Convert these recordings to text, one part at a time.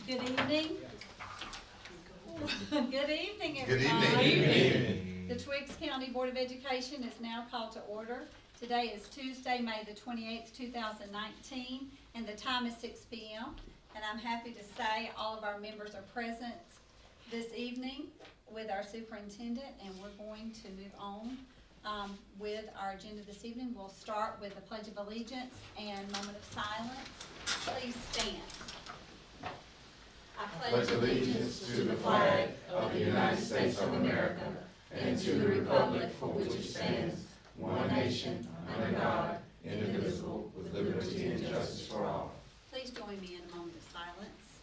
Good evening. Good evening, Good everybody. evening. The Twiggs County Board of Education is now called to order. Today is Tuesday, May the 28th, 2019, and the time is 6 p.m. And I'm happy to say all of our members are present this evening with our superintendent, and we're going to move on with our agenda this evening. We'll start with the Pledge of Allegiance and moment of silence. Please stand. I pledge allegiance to the flag of the United States of America and to the republic for which it stands, one nation, under God, indivisible, with liberty and justice for all. Please join me in a moment of silence.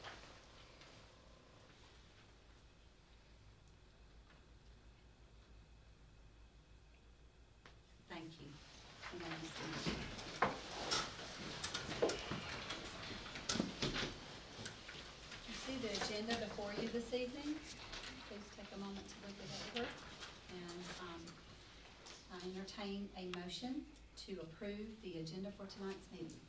Thank you. You may be seated. You see the agenda before you this evening? Please take a moment to look it over. And I entertain a motion to approve the agenda for tonight's meeting.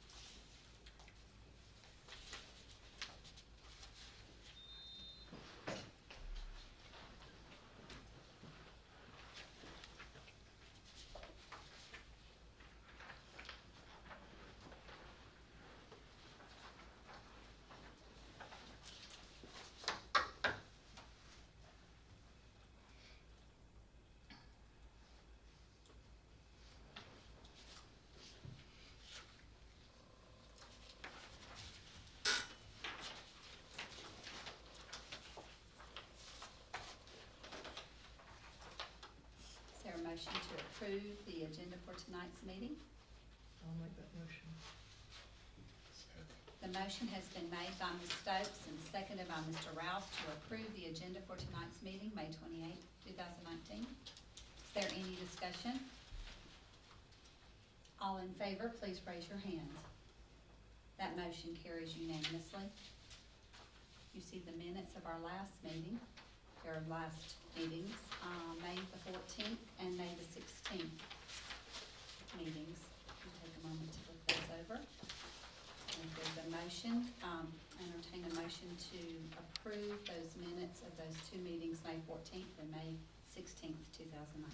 Is there a motion to approve the agenda for tonight's meeting? I'll make that motion. The motion has been made by Ms. Stokes and seconded by Mr. Rouse to approve the agenda for tonight's meeting, May 28, 2019. Is there any discussion? All in favor, please raise your hand. That motion carries unanimously. You see the minutes of our last meeting, or last meetings, May the 14th and May the 16th meetings. We'll take a moment to look those over. And if there's a motion, entertain a motion to approve those minutes of those two meetings, May 14th and May 16th, 2019.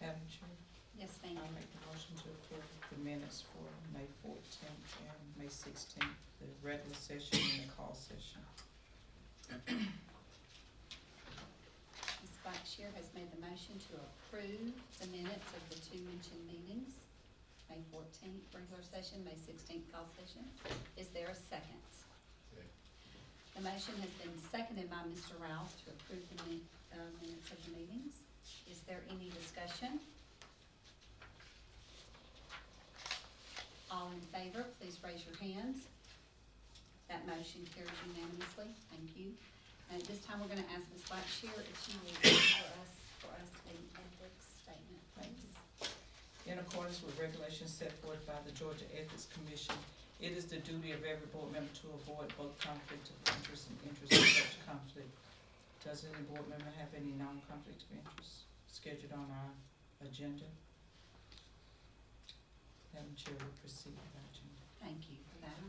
Madam Chair, Yes, ma'am. I'll make the motion to approve the minutes for May 14th and May 16th, the regular session and the call session. Ms. Blackshear has made the motion to approve the minutes of the two mentioned meetings, May 14th regular session, May 16th call session. Is there a second? The motion has been seconded by Mr. Rouse to approve the minutes of the meetings. Is there any discussion? All in favor, please raise your hands. That motion carries unanimously. Thank you. And at this time, we're going to ask Ms. Blackshear if she will read for us an ethics statement, please. In accordance with regulations set forth by the Georgia Ethics Commission, it is the duty of every board member to avoid both conflict of interest and interest of such conflict. Does any board member have any non-conflict of interest scheduled on our agenda? Madam Chair, we proceed with our agenda. Thank you for that.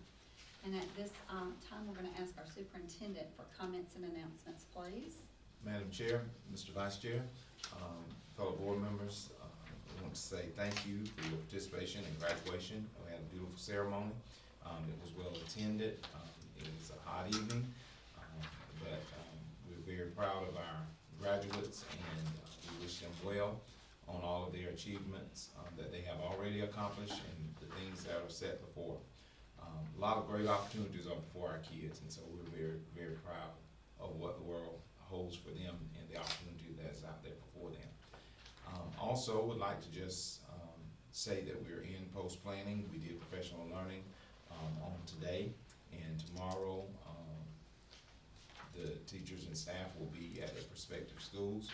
And at this time, we're going to ask our superintendent for comments and announcements, please. Madam Chair, Mr. Vice Chair, fellow board members, we want to say thank you for your participation in graduation. We had a beautiful ceremony. It was well attended. It was a hot evening, but we're very proud of our graduates, and we wish them well on all of their achievements that they have already accomplished and the things that are set before. A lot of great opportunities are before our kids, and so we're very, very proud of what the world holds for them and the opportunity that's out there before them. Also, would like to just say that we're in post-planning. We did professional learning on today, and tomorrow the teachers and staff will be at their respective schools,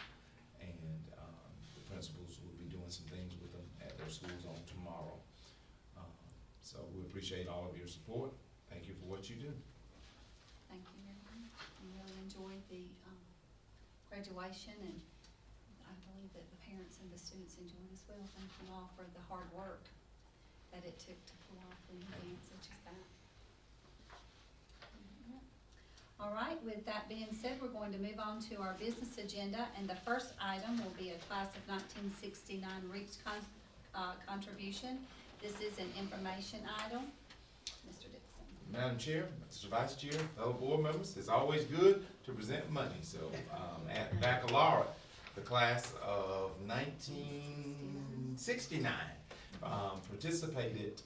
and the principals will be doing some things with them at their schools on tomorrow. So we appreciate all of your support. Thank you for what you do. Thank you very much. We really enjoyed the graduation, and I believe that the parents and the students enjoyed as well. Thank you all for the hard work that it took to pull off an event such as that. All right, with that being said, we're going to move on to our business agenda, and the first item will be a class of 1969 REACH contribution. This is an information item. Mr. Dixon. Madam Chair, Mr. Vice Chair, fellow board members, it's always good to present money. So at baccalaureate, the class of 1969 participated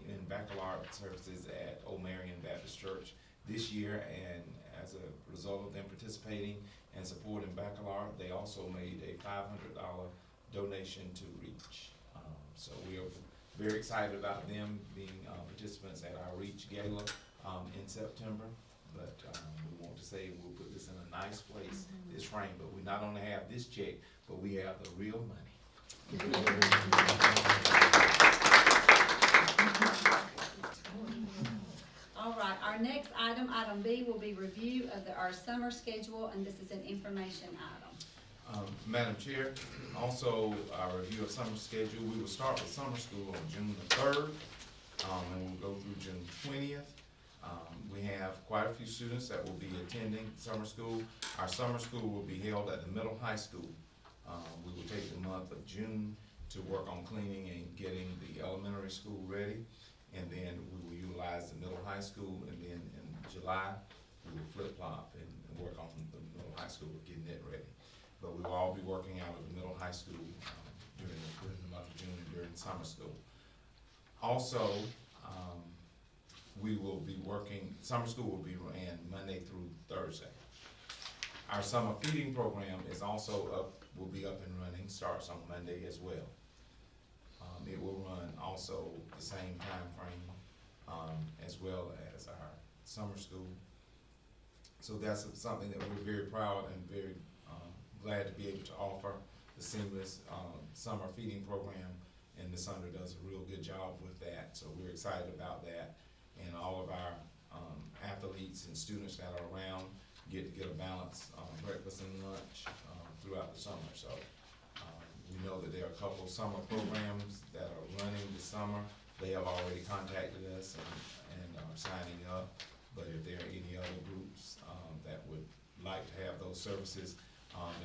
in baccalaureate services at Old Marion Baptist Church this year, and as a result of them participating and supporting baccalaureate, they also made a $500 donation to REACH. So we are very excited about them being participants at our REACH Gala in September. But we want to say we'll put this in a nice place, this frame, but we not only have this check, but we have the real money. All right, our next item, item B, will be review of our summer schedule, and this is an information item. Madam Chair, also our review of summer schedule. We will start with summer school on June the 3rd, and we'll go through June 20th. We have quite a few students that will be attending summer school. Our summer school will be held at the middle high school. We will take the month of June to work on cleaning and getting the elementary school ready, and then we will utilize the middle high school, and then in July we will flip-flop and work on the middle high school, getting it ready. But we will all be working out of the middle high school during the month of June and during summer school. Also, we will be working, summer school will be ran Monday through Thursday. Our summer feeding program is also will be up and running, starts on Monday as well. It will run also the same time frame as well as our summer school. So that's something that we're very proud and very glad to be able to offer, the seamless summer feeding program, and Ms. Under does a real good job with that, so we're excited about that. And all of our athletes and students that are around get to get a balanced breakfast and lunch throughout the summer. So we know that there are a couple of summer programs that are running this summer. They have already contacted us and are signing up, but if there are any other groups that would like to have those services,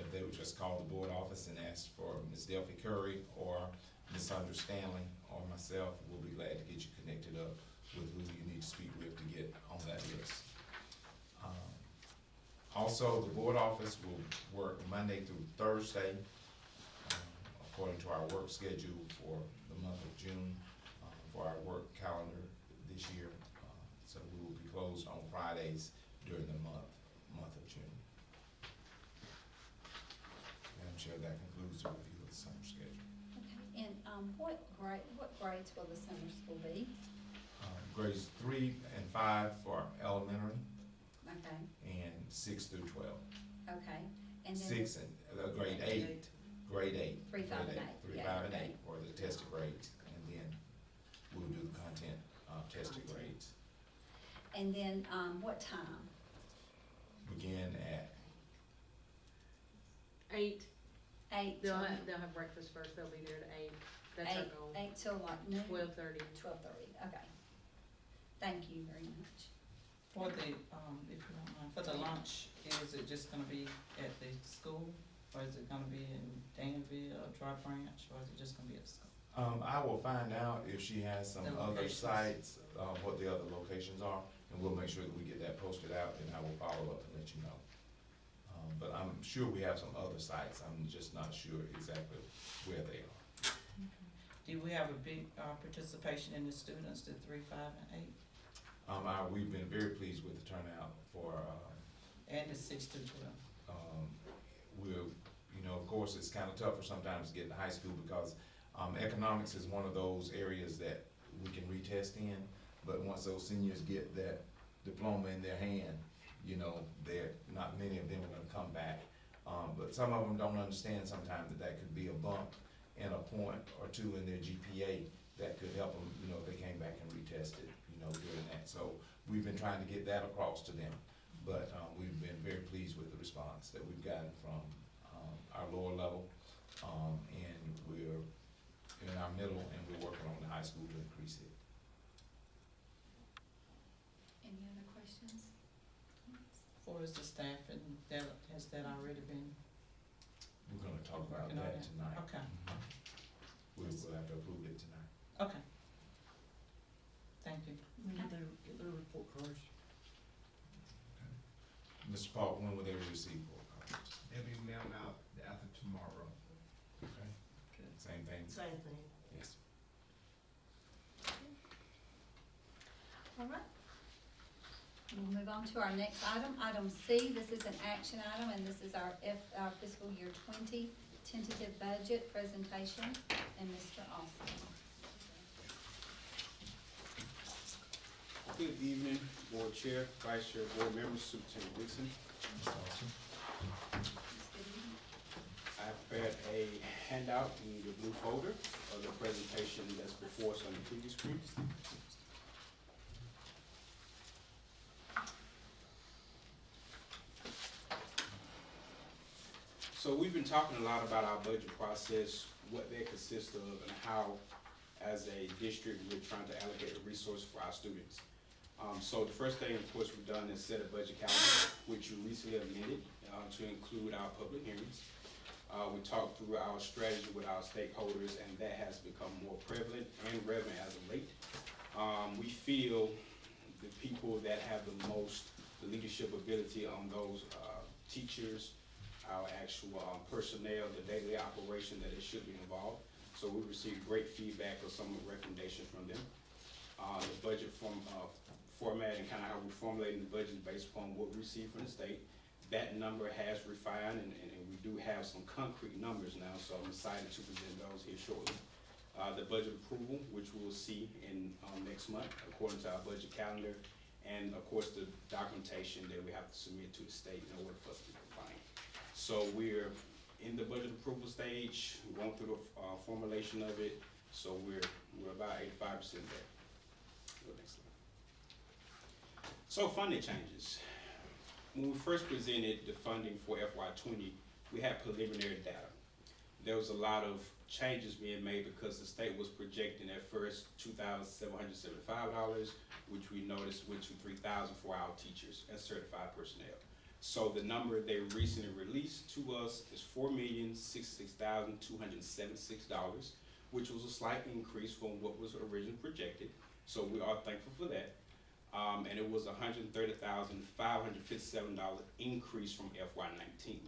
if they would just call the board office and ask for Ms. Delphi Curry or Ms. Sandra Stanley or myself, we'll be glad to get you connected up with who you need to speak with to get on that list. Also, the board office will work Monday through Thursday according to our work schedule for the month of June for our work calendar this year. So we will be closed on Fridays during the month of June. Madam Chair, that concludes the review of the summer schedule. Okay, and what grades will the summer school be? Grades 3 and 5 for elementary, Okay, and 6 through 12. okay, and then. 6 and grade 8. Grade 8. 3, 5, and 8. 3, Yeah, 5, and okay. 8 for the tested grades, and then we'll do the content tested grades. And then, what time? Begin at 8. 8 They'll till, have breakfast first. They'll be there at 8. That's our goal. 8 till like noon? 12:30. 12:30, okay. Thank you very much. For the, if you don't mind, for the lunch, is it just gonna be at the school, or is it gonna be in Danville or Dry Branch, or is it just gonna be at the school? I will find out if she has some The other locations. sites, what the other locations are, and we'll make sure that we get that posted out, and I will follow up and let you know. But I'm sure we have some other sites, I'm just not sure exactly where they are. Do we have a big, participation in the students, the 3, 5, and 8, We've been very pleased with the turnout for, and the 6 through 12? we're, you know, of course, it's kind of tougher sometimes to get to high school because economics is one of those areas that we can retest in, but once those seniors get that diploma in their hand, you know, not many of them are gonna come back. But some of them don't understand sometimes that could be a bump and a point or two in their GPA that could help them, you know, if they came back and retested, you know, during that. So we've been trying to get that across to them. But we've been very pleased with the response that we've gotten from our lower level. And we're in our middle and we're working on the high school to increase it. Any other questions? For is the staff, and has that already been? We're gonna talk about Working on that it. tonight. Okay, We'll have to approve it tonight. okay. Thank you. When did they get their report cards? Mr. Paul, when will they receive board cards? They'll be mailed out after tomorrow. Okay. Okay. Same thing? Same thing. Yes. All right. We'll move on to our next item, item C. This is an action item, and this is our fiscal year 20 tentative budget presentation, and Mr. Austin. Good evening, Board Chair, Vice Chair, Board members, Superintendent Dixon. I prepared a handout in your blue folder of the presentation that's before us on the previous screen. So we've been talking a lot about our budget process, what that consists of, and how, as a district, we're trying to allocate a resource for our students. So the first thing, of course, we've done is set a budget calendar, which you recently amended to include our public hearings. We talked through our strategy with our stakeholders, and that has become more prevalent and relevant as of late. We feel the people that have the most leadership ability on those teachers, our actual personnel, the daily operation, that it should be involved. So we received great feedback or some recommendations from them. The budget format and kind of how we're formulating the budget based upon what we receive from the state. That number has refined, and we do have some concrete numbers now, so I'm excited to present those here shortly. The budget approval, which we will see in next month, according to our budget calendar, and of course the documentation that we have to submit to the state in order for us to be compliant. So we're in the budget approval stage, we're going through the formulation of it, so we're about 85% there. Go next slide. So funding changes. When we first presented the funding for FY20, we had preliminary data. There was a lot of changes being made because the state was projecting at first $2,775, which we noticed went to $3,000 for our teachers and certified personnel. So the number they recently released to us is $4,066,276, which was a slight increase from what was originally projected. So we are thankful for that. And it was $130,557 increase from FY19.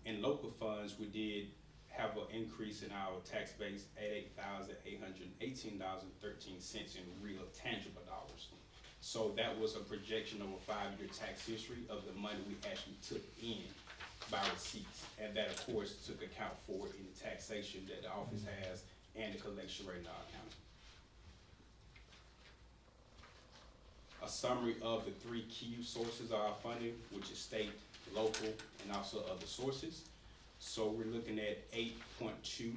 In local funds, we did have an increase in our tax base at $88,818.13 in real tangible dollars. So that was a projection of a 5-year tax history of the money we actually took in by receipts. And that, of course, took account for in the taxation that the office has and the collection rate in our county. A summary of the 3 key sources of our funding, which is state, local, and also other sources. So we're looking at $8.2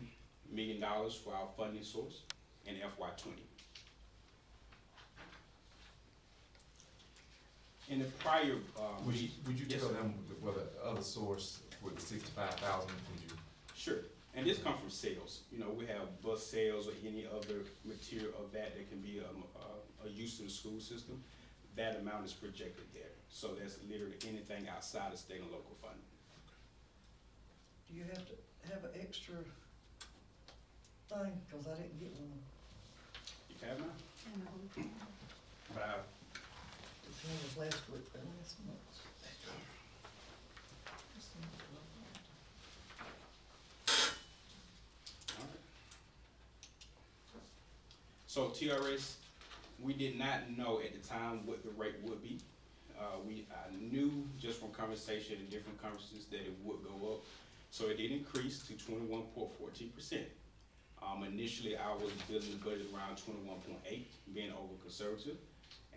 million for our funding source in FY20. In the prior, Would you yes, tell sir. them what the other source for the 65,000, would you? Sure, and this comes from sales. You know, we have bus sales or any other material of that can be a use to the school system. That amount is projected there. So that's literally anything outside of state and local funding. Do you have to have an extra thing, cause I didn't get one. You have none? And But I, This one was last week, but last month. alright. So TRS, we did not know at the time what the rate would be. I knew just from conversation and different conferences that it would go up. So it did increase to 21.14%. Initially, I was building the budget around 21.8, being over conservative.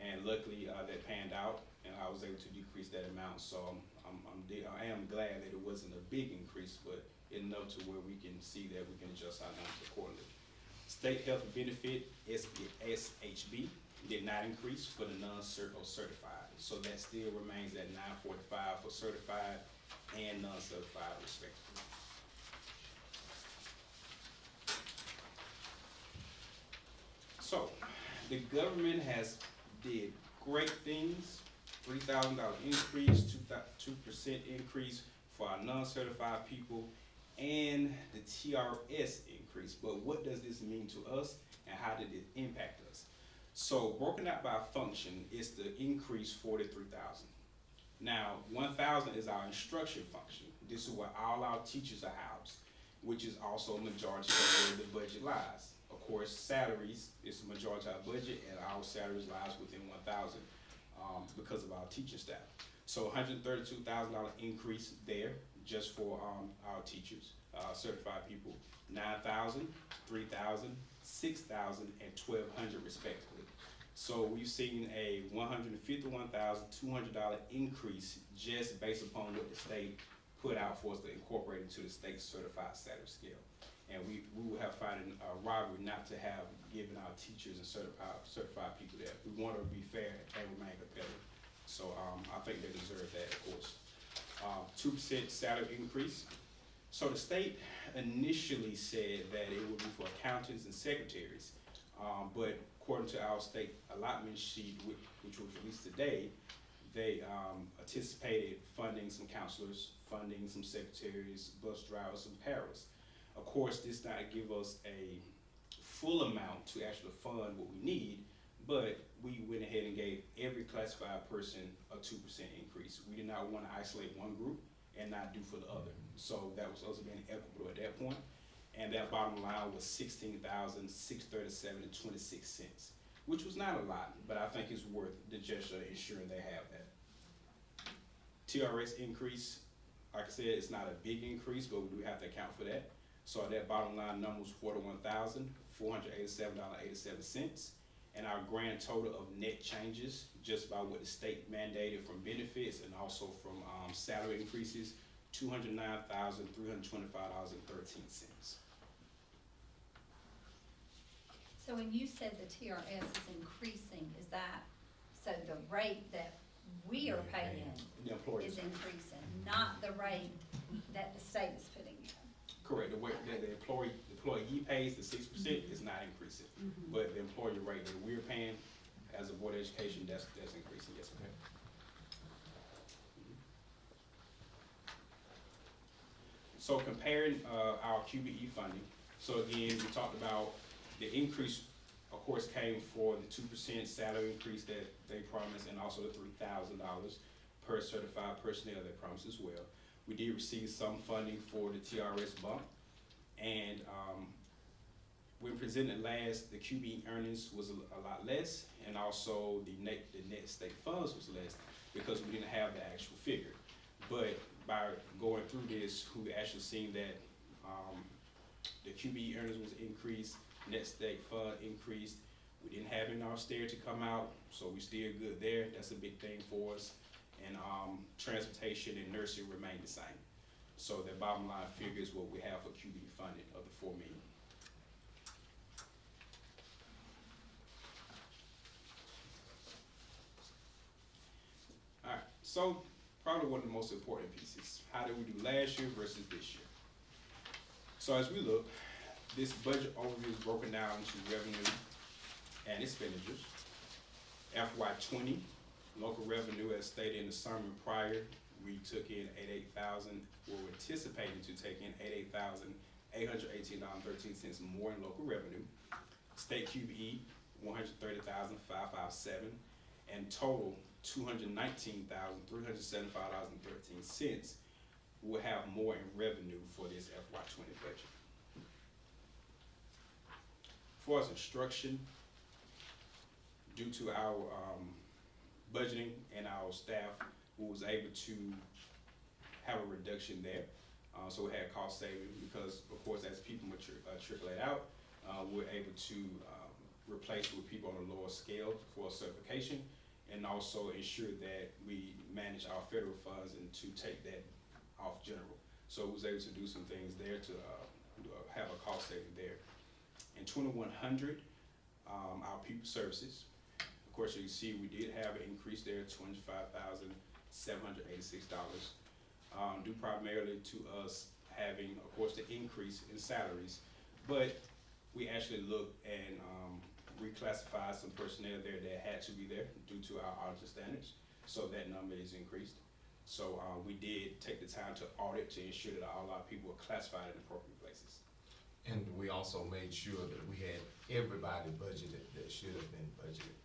And luckily, that panned out, and I was able to decrease that amount. So I am glad that it wasn't a big increase, but enough to where we can see that we can adjust our numbers accordingly. State health benefit, SHB, did not increase for the non-cert or certified. So that still remains at $945 for certified and non-certified respectively. So, the government has did great things, $3,000 increase, 2% increase for our non-certified people, and the TRS increase. But what does this mean to us, and how did it impact us? So, broken out by function, it's the increase 43,000. Now, 1,000 is our instruction function. This is where all our teachers are housed, which is also a majority of where the budget lies. Of course, salaries is the majority of our budget, and our salaries lies within 1,000 because of our teaching staff. So $132,000 increase there just for our teachers, certified people, 9,000, 3,000, 6,000, and 1,200 respectively. So we've seen a $151,200 increase just based upon what the state put out for us to incorporate into the state certified salary scale. And we would have found it a robbery not to have given our teachers and certified people that. We want to be fair and remain competitive. So I think they deserve that, of course. 2% salary increase. So the state initially said that it would be for accountants and secretaries, but according to our state allotment sheet, which was released today, they anticipated funding some counselors, funding some secretaries, bus drivers, some paras. Of course, this not give us a full amount to actually fund what we need, but we went ahead and gave every classified person a 2% increase. We did not want to isolate one group and not do for the other. So that was us being equitable at that point. And that bottom line was $16,637.26, which was not a lot, but I think it's worth the gesture of ensuring they have that. TRS increase, like I said, it's not a big increase, but we do have to account for that. So that bottom line number was $41,487.87. And our grand total of net changes, just by what the state mandated from benefits and also from salary increases, $209,325.13. so when you said the TRS is increasing, is that, so the rate that we are paying The employees. is increasing, not the rate that the state is putting in? Correct. The way that the employee pays the 6% is not increasing, but the employee rate that we're paying as a board of education, that's increasing. Yes, okay. So comparing our QBE funding, so again, we talked about the increase, of course, came for the 2% salary increase that they promised, and also the $3,000 per certified personnel they promised as well. We did receive some funding for the TRS bump, and when presented last, the QBE earnings was a lot less, and also the net state funds was less because we didn't have the actual figure. But by going through this, we actually seen that the QBE earnings was increased, net state fund increased. We didn't have any austerity come out, so we still good there. That's a big thing for us. And transportation and nursing remain the same. So the bottom line figure is what we have for QBE funding of the $4 million. All right, so probably one of the most important pieces. How did we do last year versus this year? So as we look, this budget overview is broken down into revenue and expenditures. FY20, local revenue, as stated in the summary prior, we took in 88,000. We're anticipating to take in $818.13 more in local revenue. State QBE, $130,557, and total $219,375.13 will have more in revenue for this FY20 budget. As far as instruction, due to our budgeting and our staff, we was able to have a reduction there. So we had cost saving because, of course, as people trickle it out, we're able to replace with people on a lower scale for certification, and also ensure that we manage our federal funds and to take that off general. So we was able to do some things there to have a cost saving there. In 2100, our people services, of course, you can see we did have an increase there, $25,786, due primarily to us having, of course, the increase in salaries, but we actually looked and reclassified some personnel there that had to be there due to our auditor standards, so that number is increased. So we did take the time to audit to ensure that all our people were classified in appropriate places. And we also made sure that we had everybody budgeted that should have been budgeted.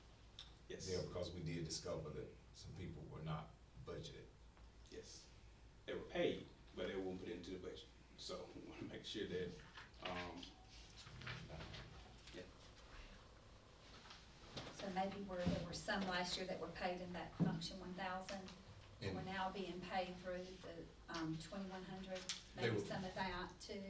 Yes. There, because we did discover that some people were not budgeted. Yes. They were paid, but they won't put it into the budget. So we want to make sure that, So maybe where there were some last year that were paid in that function 1,000, And- we're now being paid through the 2,100, They maybe were- some of that too.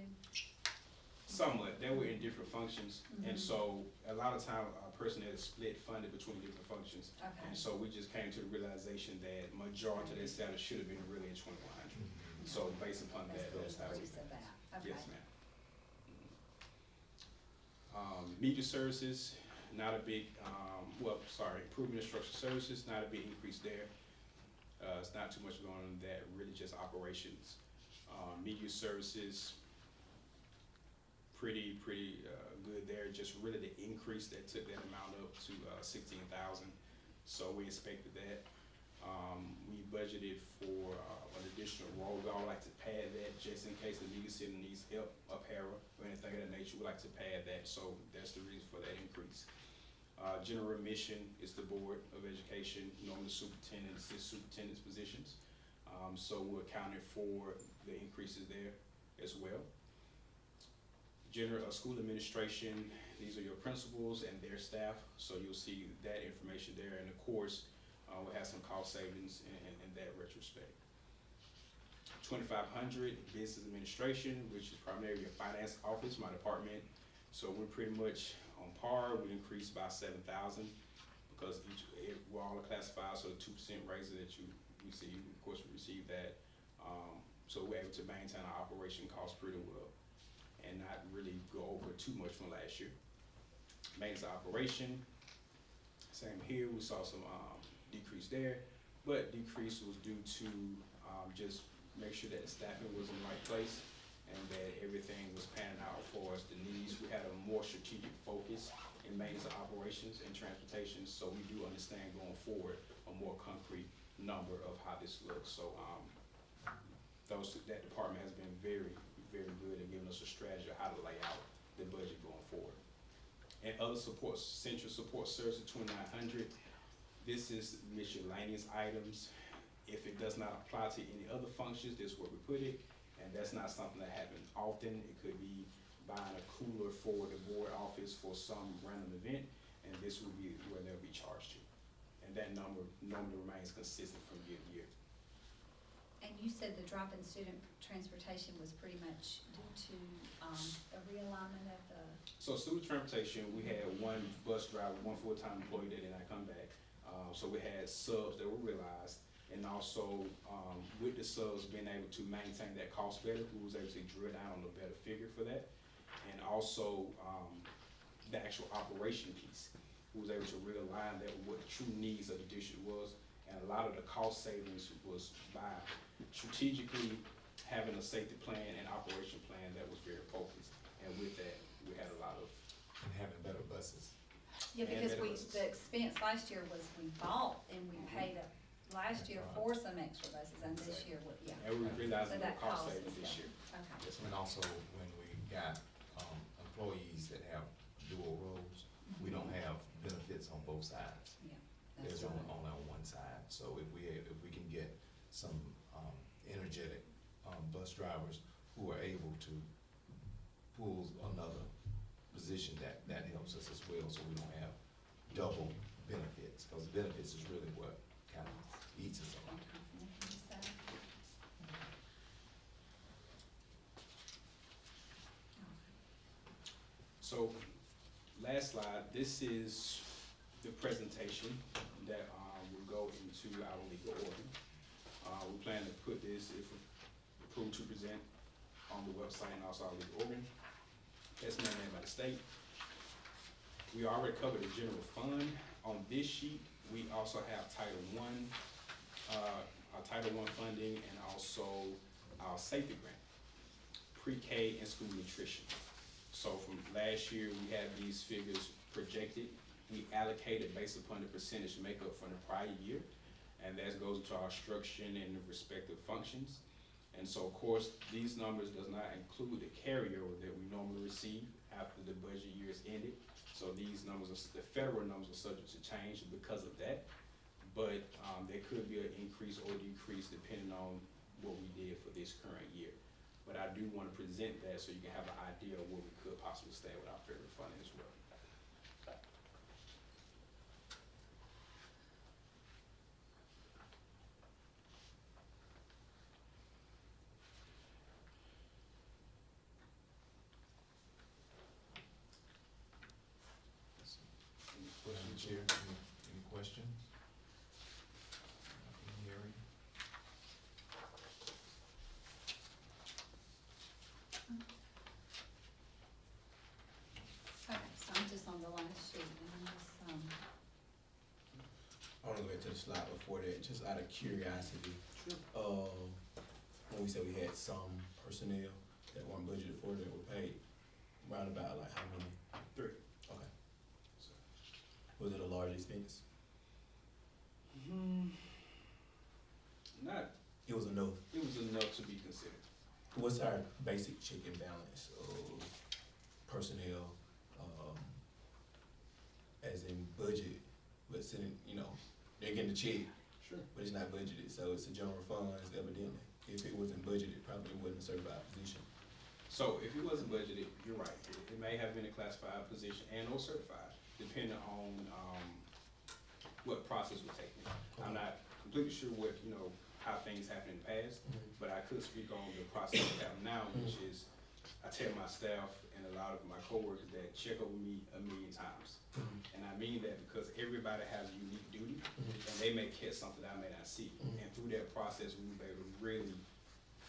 somewhat, they were in different functions, and Mhm. so a lot of time our personnel is split funded between different functions. Okay. And so we just came to the realization that majority of their salary should have been really in 2100. So based upon That's that, the that's how we. increase of that, okay. Yes, ma'am. Media services, not a big, improvement instruction services, not a big increase there. It's not too much going on in that, really just operations. Media services, pretty good there, just really the increase that took that amount up to 16,000. So we expected that. We budgeted for an additional role. We all like to pad that just in case the media center needs help, apparel, or anything of that nature. We like to pad that, so that's the reason for that increase. General mission is the Board of Education, normally superintendent, assistant superintendent's positions. So we're accounting for the increases there as well. General school administration, these are your principals and their staff, so you'll see that information there. And of course, we'll have some cost savings in that retrospect. 2,500 business administration, which is primarily your finance office, my department. So we're pretty much on par. We increased by 7,000 because we're all classified, so the 2% raises that you receive, of course, we receive that. So we're able to maintain our operation costs pretty well and not really go over too much from last year. Maintenance operation, same here, we saw some decrease there, but decrease was due to just make sure that the staffing was in the right place and that everything was panning out for us, the needs. We had a more strategic focus in maintenance operations and transportation, so we do understand going forward a more concrete number of how this looks. So that department has been very, very good at giving us a strategy of how to lay out the budget going forward. And other support, central support services, 2,900. This is miscellaneous items. If it does not apply to any other functions, this is where we put it. And that's not something that happens often. It could be buying a cooler for the board office for some random event, and this will be where they'll be charged to. And that number normally remains consistent from year to year. And you said the drop in student transportation was pretty much due to a realignment of the, So student transportation, we had one bus driver, one full-time employee that did not come back. So we had subs that were realized, and also with the subs being able to maintain that cost better, we was able to drill down on a better figure for that. And also the actual operation piece, we was able to realign that with what the true needs of the district was. And a lot of the cost savings was by strategically having a safety plan and operation plan that was very focused. And with that, we had a lot of. And having better buses. yeah, And because better the buses. expense last year was we bought and we paid up last year for some extra buses, and this year, yeah. And we realized So the that cost cost savings is this down. year. Okay. Yes, And ma'am. also, when we got, employees that have dual roles. We don't have benefits on both sides. Yeah, that's There's right. only on one side, so if we can get some, energetic, bus drivers who are able to pull another position, that helps us as well, so we don't have double benefits, cause benefits is really what kind of eats us One up. time from the side. So, last slide, this is the presentation that, will go into our legal order. We plan to put this, if approved, to present on the website and also our legal organ. That's mandated by the state. We already covered the general fund. On this sheet, we also have Title our Title I funding, and also our safety grant, pre-K and school nutrition. So from last year, we had these figures projected. We allocated based upon the percentage makeup from the prior year, and that goes to our instruction and the respective functions. And so, of course, these numbers does not include the carryover that we normally receive after the budget year is ended. So these numbers, the federal numbers are subject to change because of that. But there could be an increase or decrease depending on what we did for this current year. But I do want to present that so you can have an idea of where we could possibly stay with our federal funding as well. Madam Chair, any questions? Any hearing? Okay, so I'm just on the last sheet, and this, I wanna go back to the slide before that, just out of curiosity. Sure. When we said we had some personnel that weren't budgeted for that were paid, round about like how many? 3. Okay. Was it a large expense? Not, It was enough. it was enough to be considered. What's our basic check and balance of personnel, as in budget, but sitting, they're getting the check, Sure. but it's not budgeted, so it's a general funds evidently. If it wasn't budgeted, it probably wasn't a certified position. So if it wasn't budgeted, you're right, it may have been a classified position and or certified, depending on, what process we're taking. I'm not completely sure what, how things happened in the past, but I could speak on the process we have now, which is, I tell my staff and a lot of my coworkers that check over me 1,000,000 times. And I mean that because everybody has a unique duty, and they may catch something I may not see. And through that process, we were able to really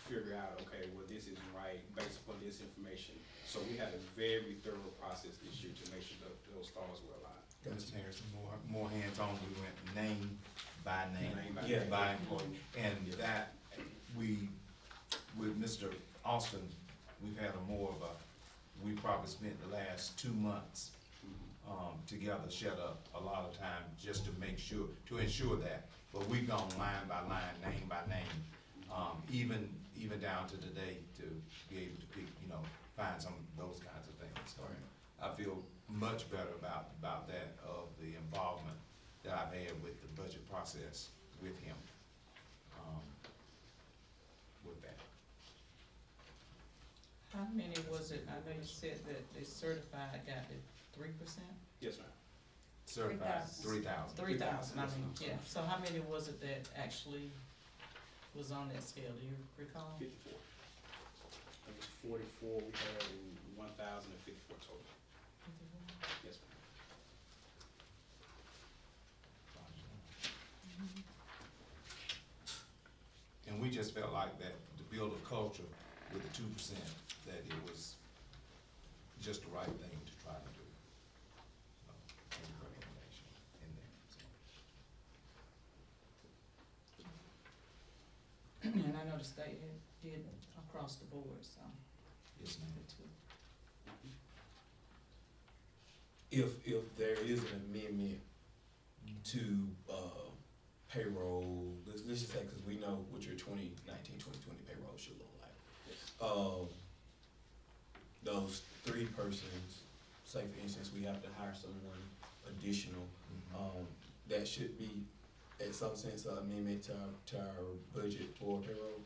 figure out, okay, well, this isn't right based upon this information. So we had a very thorough process this year to make sure that those stars were aligned. Mr. Harrison, more hands-on, we went name by name, Name by Yeah. name. by employee. And that, with Mr. Austin, we've had we probably spent the last 2 months together, shut up a lot of time just to make sure, to ensure that. But we've gone line by line, name by name, even down to today to be able to pick, find some of those kinds of things. So I feel much better about that, of the involvement that I've had with the budget process with him, with that. How many was it? I know you said that they certified got it 3%? Yes, ma'am. Certified, 3,000. 3,000, I mean, yeah. So how many was it that actually was on that scale? Do you recall? 54. It was 44 we had and 1,054 total. Yes, ma'am. And we just felt like that to build a culture with the 2%, that it was just the right thing to try to do. Any recommendation in there, so. And I know the state did across the board, so. Yes, ma'am. the two. If there is an amendment to, payroll, let's just say, cause we know what your 2019-2020 payroll should look like. Yes. those 3 persons, say for instance, we have to hire someone additional, that should be, in some sense, an amendment to our budget for payroll.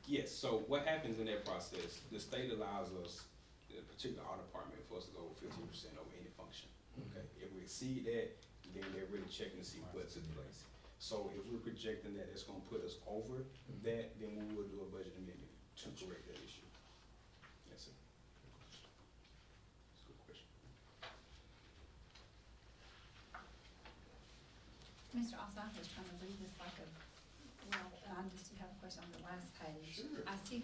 Yes, so what happens in that process, the state allows us, in particular our department, for us to go 15% over any function. Okay. If we exceed that, then they're really checking to see what's in place. So if we're projecting that it's gonna put us over that, then we will do a budget amendment to correct that issue. Yes, sir. That's a good question. Mr. Ossoff, I was trying to read this like a, well, I just have a question on the last page. Sure. I see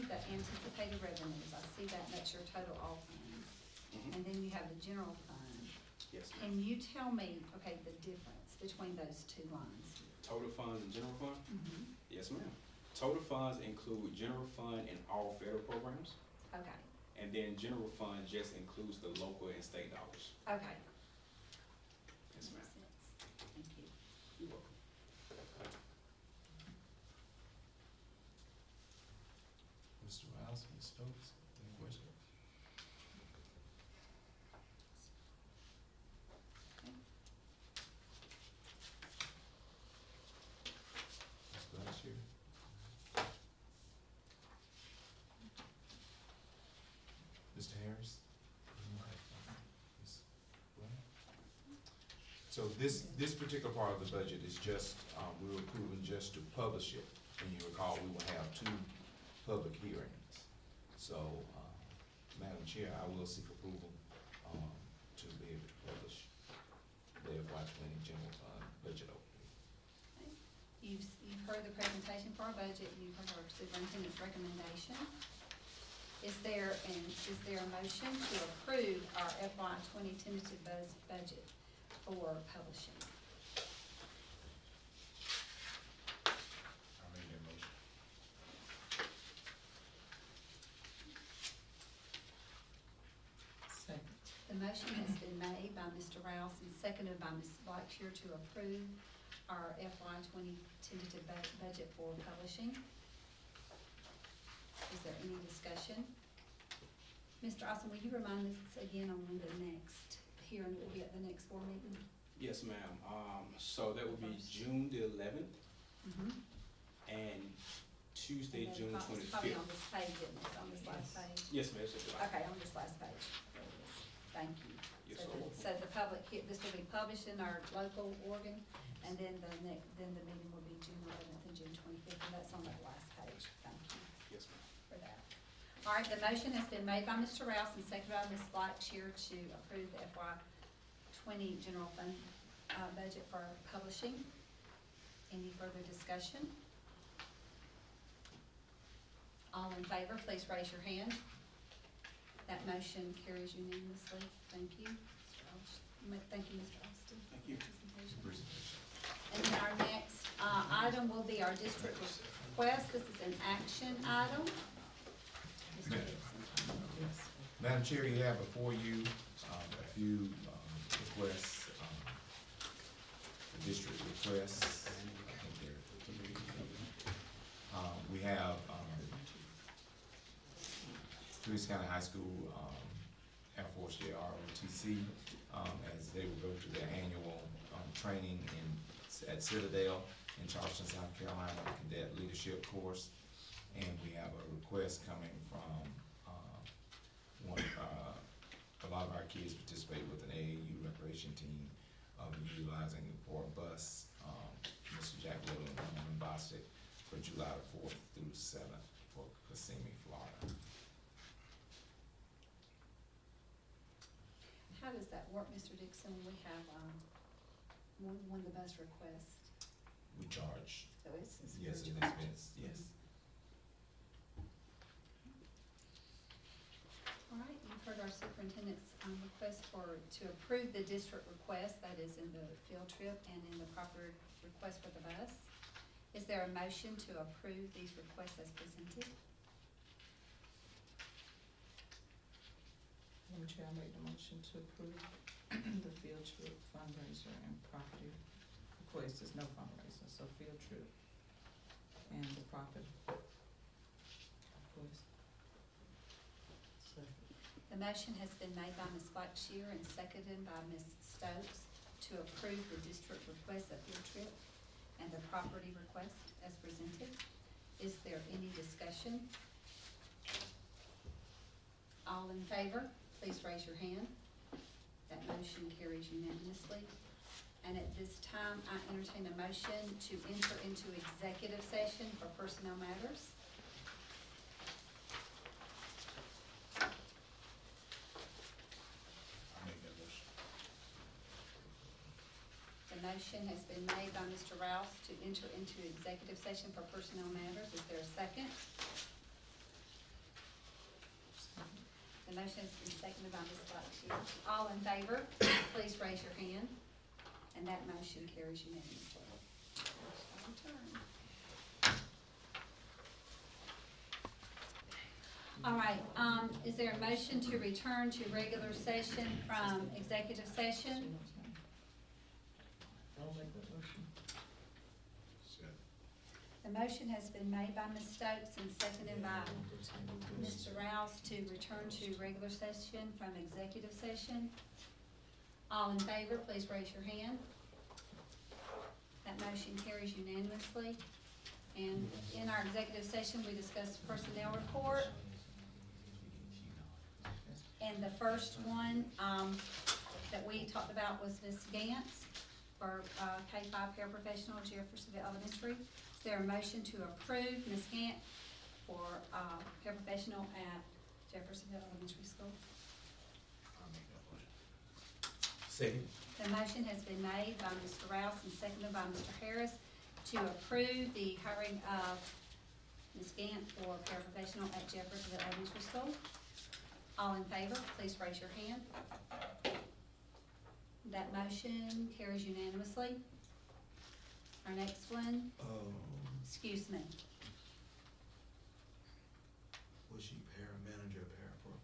the anticipated revenues, I see that, that's your total all funds. Mhm. And then you have the general fund. Yes, ma'am. Can you tell me, okay, the difference between those 2 lines? Total funds and general fund? Mm-hmm. Yes, ma'am. Total funds include general fund and all federal programs, Okay, and then general fund just includes the local and state dollars. okay. Yes, ma'am. Makes sense. Thank you. You're welcome. Mr. Rouse, Ms. Stokes, any questions? Ms. Blackshear? Mr. Harris? Ms. Black? So this particular part of the budget is just, we were approving just to publish it. And you recall, we will have 2 public hearings. So, Madam Chair, I will seek approval, to be able to publish the FY 20 general fund budget opening. You've heard the presentation for our budget, you've heard our superintendent's recommendation. Is there a motion to approve our FY 20 tentative budget for publishing? I made that motion. Second. The motion has been made by Mr. Rouse and seconded by Ms. Blackshear to approve our FY 20 tentative budget for publishing. Is there any discussion? Mr. Austin, will you remind us again on when the next hearing will be at the next board meeting? Yes, ma'am. So that would be June the 11th Mm-hmm. and Tuesday, June It's probably 25th. on this page, isn't it? On this last page? Yes, ma'am. It's at the- Okay, on this last page. There it is. Thank you. Yes, So sir. so the public, this will be published in our local organ, and then the meeting will be June 11th and June 25th, and that's on that last page. Thank you Yes, ma'am. for that. All right, the motion has been made by Mr. Rouse and seconded by Ms. Blackshear to approve the FY 20 general fund budget for publishing. Any further discussion? All in favor, please raise your hand. That motion carries unanimously. Thank you. Thank you, Mr. Austin. Thank you. Presentation. And then our next item will be our district request. This is an action item. Mr. Dixon. Yes. Madam Chair, you have before you, a few, requests, district requests. I think they're- we have, Twiggs County High School, Air Force JROTC, as they will go to their annual, training at Citadel in Charleston, South Carolina, cadet leadership course. And we have a request coming from, a lot of our kids participate with an AAU recreation team, utilizing for a bus, Mr. Jack Little and Norman Bostic for July the 4th through the 7th for Kissimmee, Florida. How does that work, Mr. Dixon? We have, when the bus request, We charge, so it's. yes, free an charge. expense, yes. All right, you've heard our superintendent's request to approve the district request, that is in the field trip and in the proper request for the bus. Is there a motion to approve these requests as presented? Madam Chair, I make the motion to approve the field trip fundraiser and property request. There's no fundraiser, so field trip and the property request. The motion has been made by Ms. Blackshear and seconded by Ms. Stokes to approve the district request of field trip and the property request as presented. Is there any discussion? All in favor, please raise your hand. That motion carries unanimously. And at this time, I entertain a motion to enter into executive session for personnel matters. I make that motion. The motion has been made by Mr. Rouse to enter into executive session for personnel matters. Is there a second? The motion has been seconded by Ms. Blackshear. All in favor, please raise your hand. And that motion carries unanimously. All right, is there a motion to return to regular session from executive session? I'll make that motion. The motion has been made by Ms. Stokes and seconded by Mr. Rouse to return to regular session from executive session. All in favor, please raise your hand. That motion carries unanimously. And in our executive session, we discussed personnel report. And the first one, that we talked about was Ms. Gantz for, K-5 paraprofessional, Jeffersonville Elementary. Is there a motion to approve Ms. Gant for, paraprofessional at Jeffersonville Elementary School? I make that motion. Second. The motion has been made by Mr. Rouse and seconded by Mr. Harris to approve the hiring of Ms. Gant for paraprofessional at Jeffersonville Elementary School. All in favor, please raise your hand. That motion carries unanimously. Our next one, excuse me, Was she paramanager or parapro?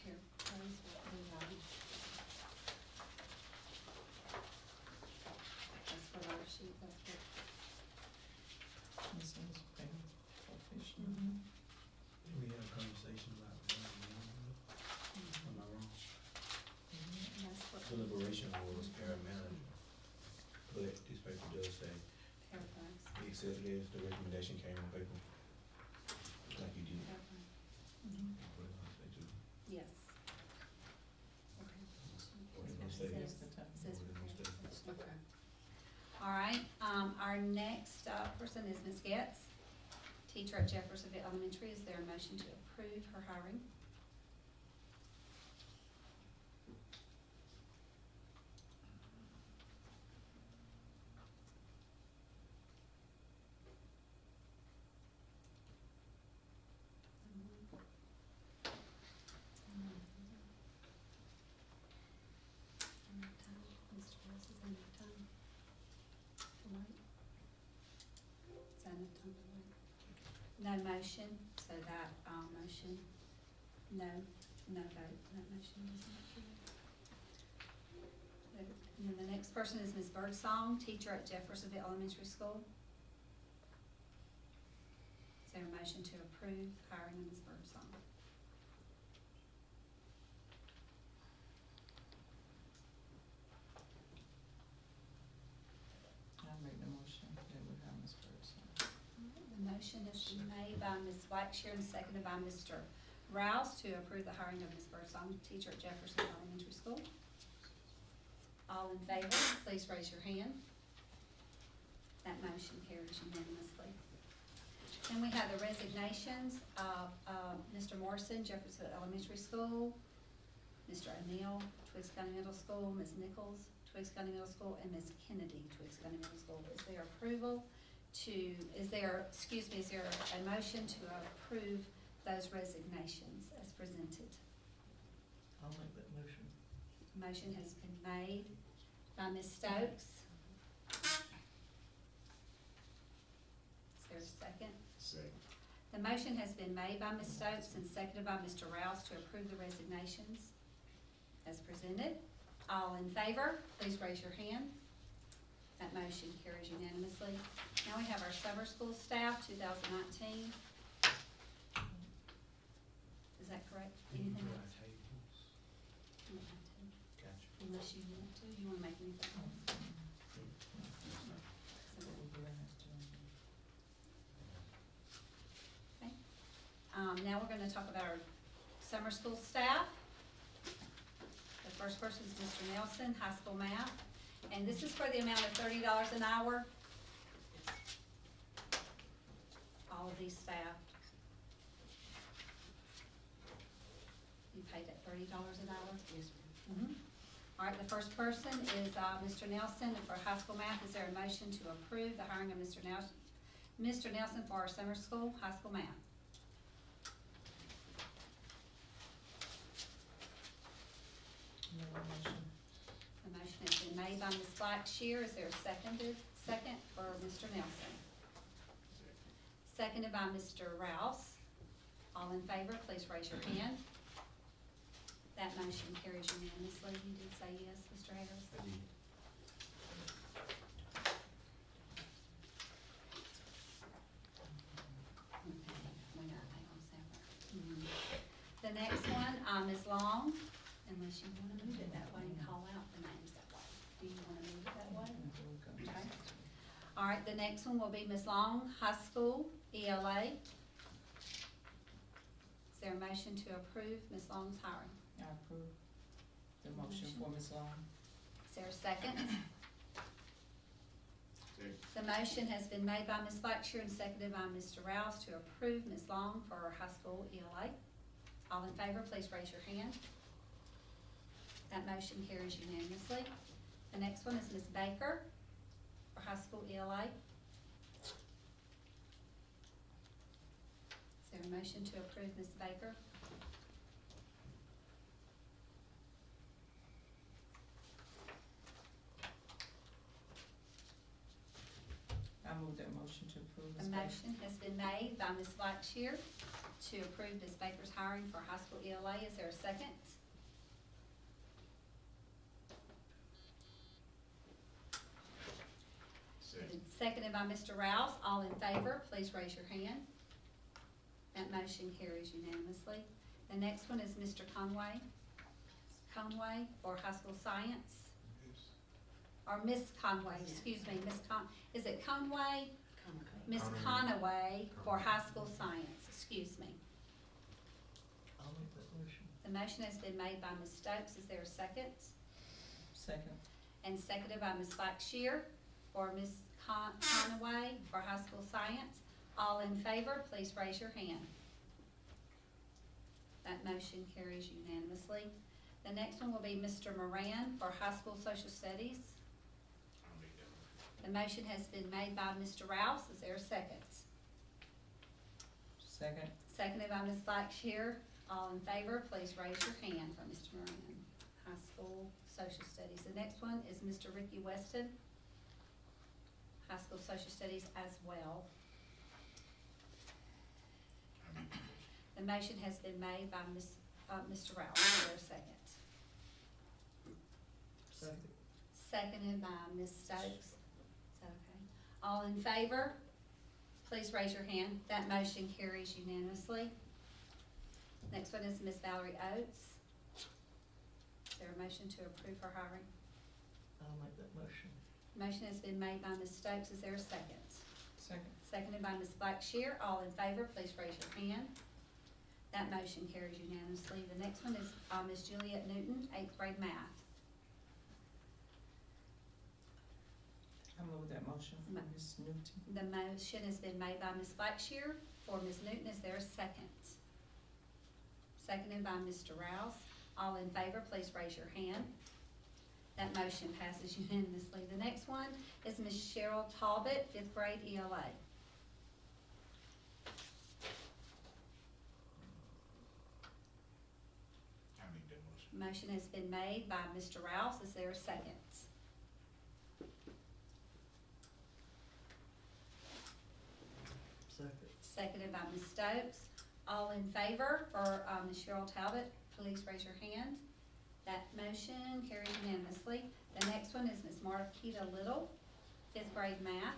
here, please, that's what our sheet, that's what. This is professional. Did we have a conversation about am I wrong? That's what. Deliberation was paramanager, but this paper does say, Paragraphs. we accept it as the recommendation came on paper. Like you did. Mhm. What did I say too? Yes. What did I say? That's the time. Says What did I say? Okay. all right, our next, person is Ms. Getz, teacher at Jeffersonville Elementary. Is there a motion to approve her hiring? Mr. Ross, is that enough time to wait? Is that enough time to wait? No motion, so that, motion, no vote, that motion is not carried. And then the next person is Ms. Birdsong, teacher at Jeffersonville Elementary School. Is there a motion to approve hiring of Ms. Birdsong? I make the motion that we have Ms. Birdsong. The motion has been made by Ms. Blackshear and seconded by Mr. Rouse to approve the hiring of Ms. Birdsong, teacher at Jefferson Elementary School. All in favor, please raise your hand. That motion carries unanimously. Then we have the resignations of, Mr. Morrison, Jefferson Elementary School, Mr. O'Neill, Twiggs County Middle School, Ms. Nichols, Twiggs County Middle School, and Ms. Kennedy, Twiggs County Middle School. Is there approval is there a motion to approve those resignations as presented? I'll make that motion. Motion has been made by Ms. Stokes. Is there a second? Second. The motion has been made by Ms. Stokes and seconded by Mr. Rouse to approve the resignations as presented. All in favor, please raise your hand. That motion carries unanimously. Now we have our summer school staff, 2019. Is that correct? Anything else? You don't have to, Gotcha. unless you want to. You wanna make anything else? Okay. Now we're gonna talk about our summer school staff. The first person is Mr. Nelson, high school math, and this is for the amount of $30 an hour. All of these staff. You paid at $30 an hour? Yes, Mhm. All right, the first person is, Mr. Nelson for high school math. Is there a motion to approve the hiring of Mr. Nelson for our summer school, high school math? The motion has been made by Ms. Blackshear. Is there a second for Mr. Nelson? Seconded by Mr. Rouse. All in favor, please raise your hand. That motion carries unanimously. You did say yes, Mr. Harris? I did. We got that on separate. The next one, is Long, unless you wanna move it that way and call out the names that way. Do you wanna move it that way? Okay. All right, the next one will be Ms. Long, high school, ELA. Is there a motion to approve Ms. Long's hiring? I approve the motion for Ms. Long. Is there a second? The motion has been made by Ms. Blackshear and seconded by Mr. Rouse to approve Ms. Long for her high school ELA. All in favor, please raise your hand. That motion carries unanimously. The next one is Ms. Baker for high school ELA. Is there a motion to approve Ms. Baker? I move that motion to approve A Ms. Baker. motion has been made by Ms. Blackshear to approve Ms. Baker's hiring for high school ELA. Is there a second? Seconded by Mr. Rouse. All in favor, please raise your hand. That motion carries unanimously. The next one is Mr. Conway. Conway for high school science. Or Miss Conway, excuse me, is it Conway? Miss Conaway for high school science, excuse me. I'll make that motion. The motion has been made by Ms. Stokes. Is there a second? Second. And seconded by Ms. Blackshear for Ms. Conaway for high school science. All in favor, please raise your hand. That motion carries unanimously. The next one will be Mr. Moran for high school social studies. The motion has been made by Mr. Rouse. Is there a second? Second. Seconded by Ms. Blackshear. All in favor, please raise your hand for Mr. Moran, high school social studies. The next one is Mr. Ricky Weston, high school social studies as well. The motion has been made by Mr. Rouse. Is there a second? Second. Seconded by Ms. Stokes. Is that okay? All in favor, please raise your hand. That motion carries unanimously. Next one is Ms. Valerie Oates. Is there a motion to approve her hiring? I'll make that motion. Motion has been made by Ms. Stokes. Is there a second? Second. Seconded by Ms. Blackshear. All in favor, please raise your hand. That motion carries unanimously. The next one is Ms. Juliet Newton, 8th grade math. I move that motion for Ms. Newton. The motion has been made by Ms. Blackshear for Ms. Newton. Is there a second? Seconded by Mr. Rouse. All in favor, please raise your hand. That motion passes unanimously. The next one is Ms. Cheryl Talbot, 5th grade ELA. I make that motion. Motion has been made by Mr. Rouse. Is there a second? Second. Seconded by Ms. Stokes. All in favor for Ms. Cheryl Talbot, please raise your hand. That motion carries unanimously. The next one is Ms. Marquita Little, 5th grade math.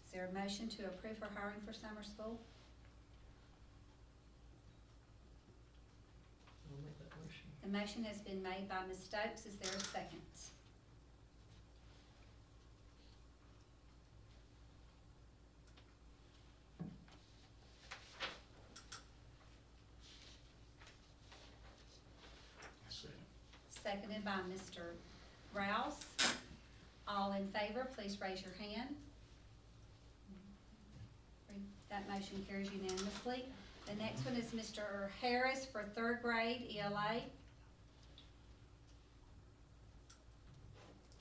Is there a motion to approve her hiring for summer school? The motion has been made by Ms. Stokes. Is there a second? Seconded by Mr. Rouse. All in favor, please raise your hand. That motion carries unanimously. The next one is Mr. Harris for third grade ELA.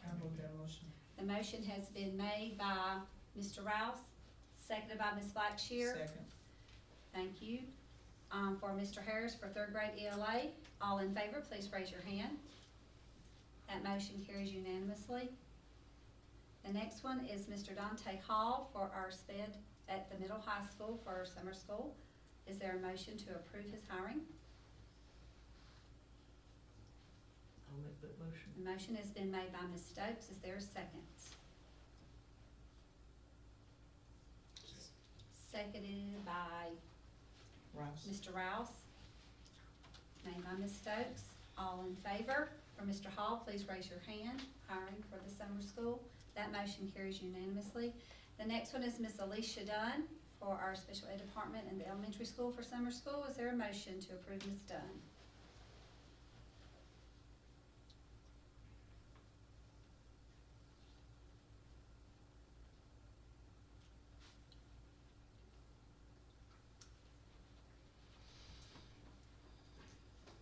I move that motion. The motion has been made by Mr. Rouse, seconded by Ms. Blackshear. Second. Thank you. For Mr. Harris for third grade ELA. All in favor, please raise your hand. That motion carries unanimously. The next one is Mr. Dante Hall for our SPED at the middle high school for summer school. Is there a motion to approve his hiring? I'll make that motion. The motion has been made by Ms. Stokes. Is there a second? Seconded by Rouse. Mr. Rouse. Made by Ms. Stokes. All in favor? For Mr. Hall, please raise your hand. Hiring for the summer school. That motion carries unanimously. The next one is Ms. Alicia Dunn for our special ed department in the elementary school for summer school. Is there a motion to approve Ms. Dunn?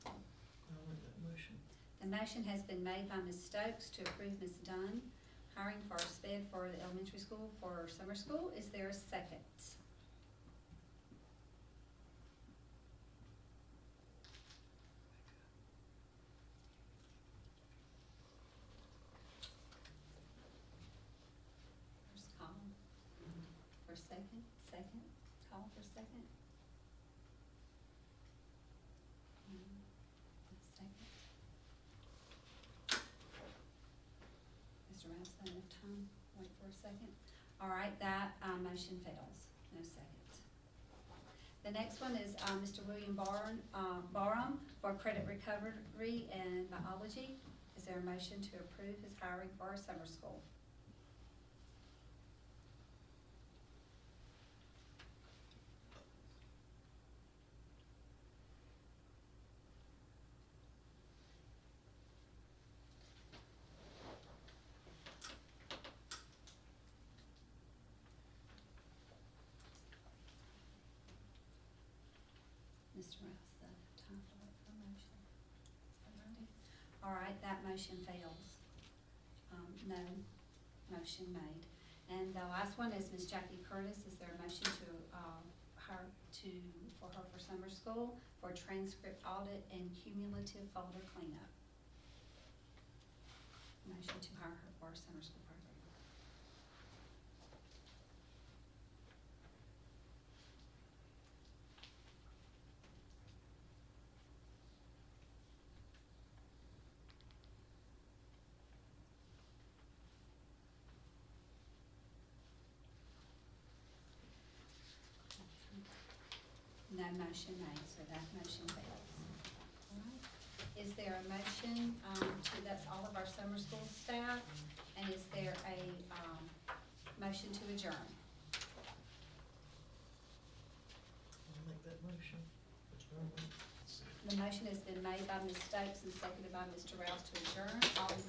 I'll make that motion. The motion has been made by Ms. Stokes to approve Ms. Dunn hiring for our SPED for the elementary school for summer school. Is there a second? First call for second, call for second. Second. Mr. Rouse, enough time, wait for a second. All right, that, motion fails, no second. The next one is, Mr. William Barham for credit recovery and biology. Is there a motion to approve his hiring for our summer school? Mr. Rouse, time to wait for a motion. All right, that motion fails. No motion made. And the last one is Ms. Jackie Curtis. Is there a motion to, for her for summer school for transcript audit and cumulative folder cleanup? Motion to hire her for our summer school program. No motion made, so that motion fails. All right. Is there a motion, that's all of our summer school staff, and is there a, motion to adjourn? I'll make that motion. The motion has been made by Ms. Stokes and seconded by Mr. Rouse to adjourn. All in